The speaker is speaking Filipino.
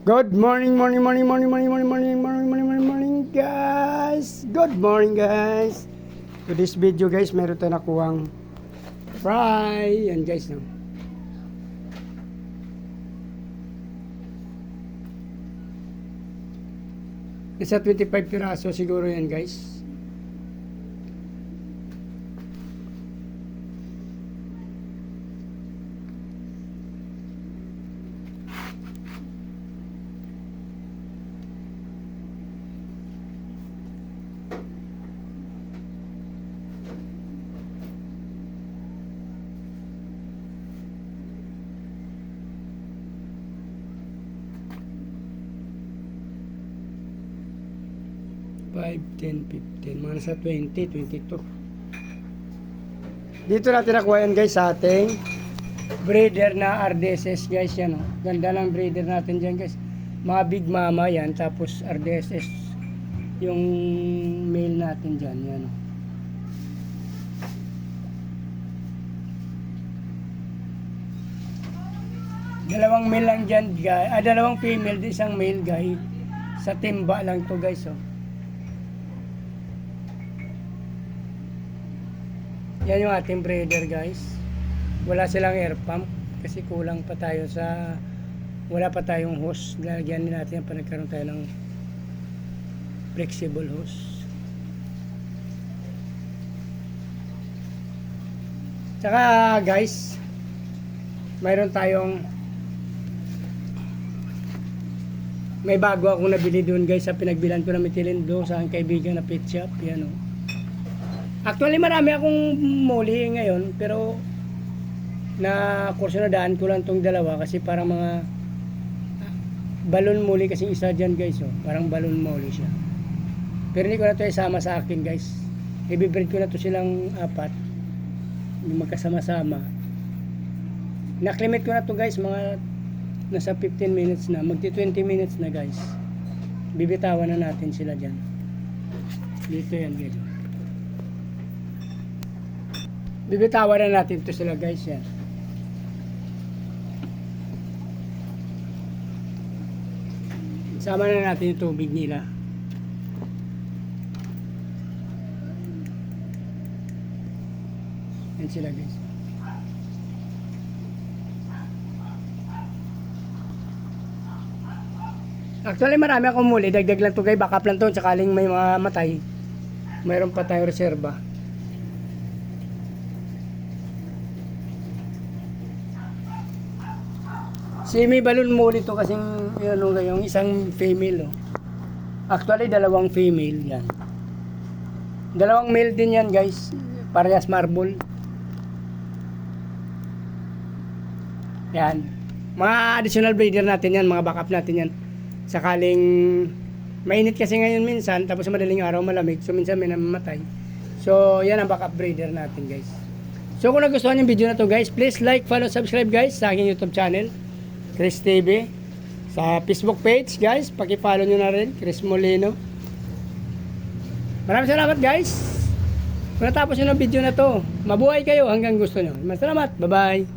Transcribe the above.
Good morning, morning, morning, morning, morning, morning, morning, morning, morning, morning, morning, guys. Good morning, guys. To this video, guys, meron tayo nakuhang fry. Yan, guys, no. Nasa 25 piraso siguro yan, guys. Five, 10, 15, mga nasa 20, 22. Dito natin nakuha yan, guys, sa ating breeder na RDSS, guys. Yan, oh. Ganda ng breeder natin dyan, guys. Mga big mama yan, tapos RDSS yung male natin dyan. Yan, oh. Dalawang male lang dyan, guys. Dalawang female, isang male, guys. Sa timba lang to, guys, oh. Yan yung ating breeder, guys. Wala silang air pump kasi kulang pa tayo sa wala pa tayong hose. Lalagyan din natin para nagkaroon tayo ng flexible hose. Tsaka, guys, mayroon tayong may bago akong nabili doon, guys, sa pinagbilan ko na Mitilindo sa aking kaibigan na pet shop. Yan, oh. Actually, marami akong muli ngayon, pero na kurso na daan ko lang tong dalawa kasi parang mga balon muli kasi isa dyan, guys, oh. Parang balon muli siya. Pero hindi ko na ito isama sa akin, guys. Ibibreed ko na to silang apat, yung magkasama-sama. Naklimit ko na to, guys, mga nasa 15 minutes na, magti 20 minutes na, guys. Bibitawan na natin sila dyan. Dito yan, guys. Bibitawan na natin to sila, guys, yan. Sama na natin yung tubig nila. Yan sila, guys. Actually, marami akong muli. Dagdag lang to, guys. Backup lang to. Sakaling may mga matay, mayroon pa tayong reserba. Si may balon muli to kasing yung isang female, oh. Actually, dalawang female yan. Dalawang male din yan, guys. Parehas marble. Yan. Mga additional breeder natin yan, mga backup natin yan. Sakaling mainit kasi ngayon minsan, tapos madaling araw malamig, so minsan may namamatay. So, yan ang backup breeder natin, guys. So, kung nagustuhan yung video na to, guys, please like, follow, subscribe, guys, sa aking YouTube channel, Chris TV. Sa Facebook page, guys, paki-follow nyo na rin, Chris Molino. Maraming salamat, guys. Kung natapos nyo ng video na to, mabuhay kayo hanggang gusto nyo. Maraming salamat. Bye-bye.